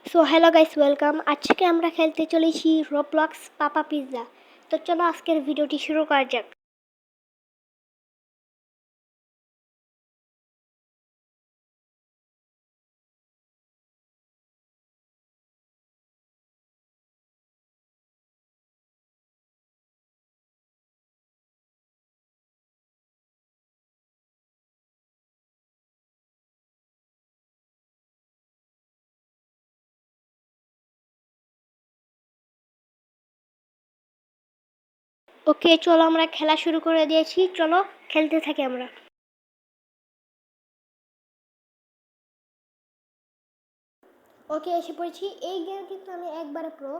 So hello guys, welcome. আজকে আমরা খেলতে চলেছি রোবলক্স পাপা পিৎজা। তো চলো আজকের ভিডিওটি শুরু করা যাক। ওকে, চলো আমরা খেলা শুরু করে দিয়েছি। চলো খেলতে থাকি আমরা। ওকে, এসে পড়েছি। এই গেম কিন্তু আমি একবারে প্রো।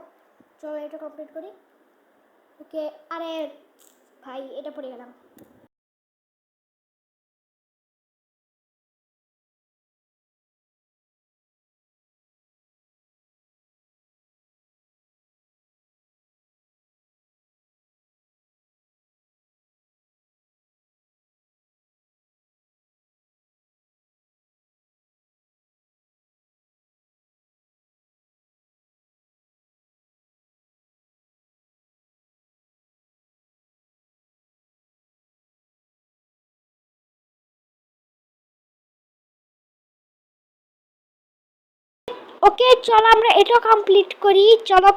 চলো এটা কমপ্লিট করি। ওকে, আরে ভাই এটা পড়ে গেলাম। ওকে, চলো আমরা এটা কমপ্লিট করি। চলো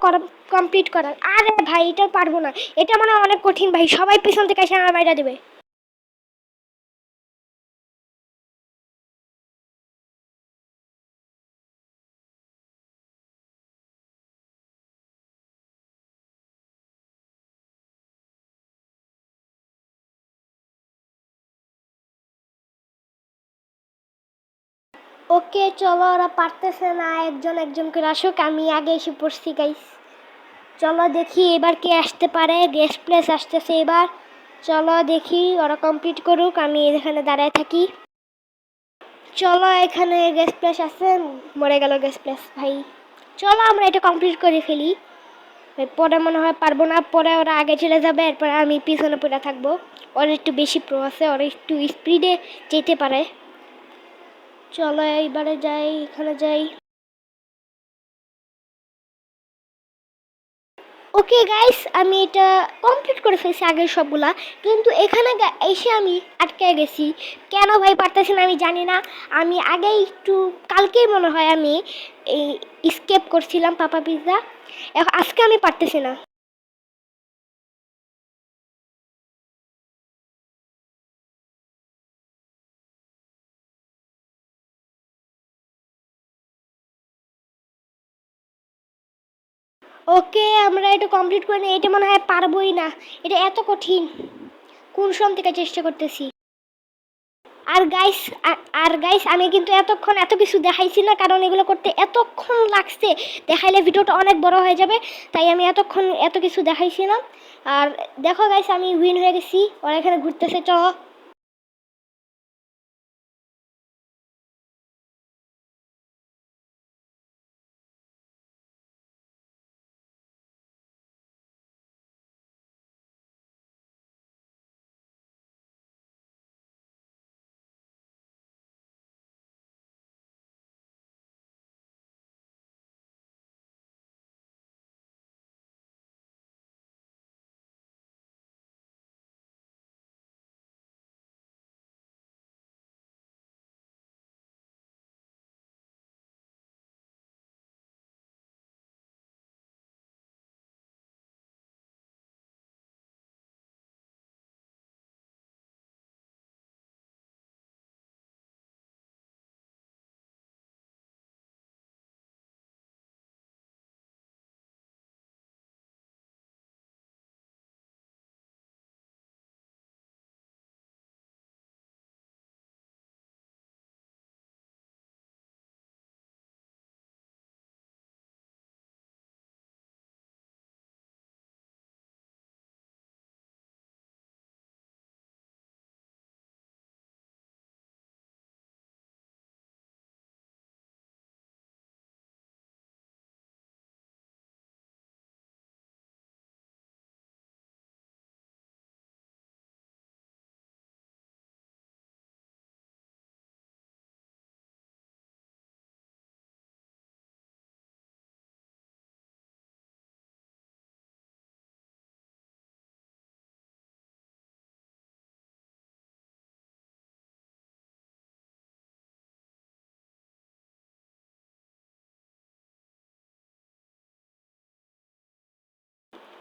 কমপ্লিট করার। আরে ভাই এটা পারবো না। এটা মানে অনেক কঠিন ভাই, সবাই পিছন থেকে এসে আমার বাইরে দেবে। ওকে, চলো ওরা পারতেছে না, একজন একজন করে আসুক, আমি আগে এসে পড়ছি গাইস। চলো দেখি এবার কে আসতে পারে। গেস্ট প্লেস আসতেছে এবার। চলো দেখি ওরা কমপ্লিট করুক, আমি এখানে দাঁড়ায় থাকি। চলো এখানে গেস্ট প্লেস আছে। মরে গেল গেস্ট প্লেস ভাই। চলো আমরা এটা কমপ্লিট করে ফেলি। পরে মনে হয় পারবো না, পরে ওরা আগে চলে যাবে, এরপরে আমি পিছনে পড়ে থাকবো। ওরা একটু বেশি প্রো আছে, ওরা একটু স্পিডে যেতে পারে। চলো এইবারে যাই, এখানে যাই। ওকে গাইস, আমি এটা কমপ্লিট করে ফেলছি আগের সবগুলা। কিন্তু এখানে এসে আমি আটকে গেছি। কেন ভাই পারতেছি না আমি জানি না। আমি আগেই একটু কালকেই মনে হয় আমি এই স্কেপ করছিলাম পাপা পিৎজা। আজকে আমি পারতেছি না। ওকে, আমরা এটা কমপ্লিট করে নিই। এটা মনে হয় পারবোই না, এটা এত কঠিন। কোন সময় থেকে চেষ্টা করতেছি। আর গাইস, আমি কিন্তু এতক্ষণ এত কিছু দেখাইছি না, কারণ এগুলো করতে এতক্ষণ লাগছে। দেখাইলে ভিডিওটা অনেক বড় হয়ে যাবে, তাই আমি এতক্ষণ এত কিছু দেখাইছি না। আর দেখো গাইস, আমি উইন হয়ে গেছি। ওরা এখানে ঘুরতেছে, চলো।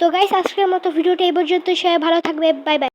তো গাইস আজকের মতো ভিডিওটা এই পর্যন্ত, সবাই ভালো থাকবে, বাই বাই।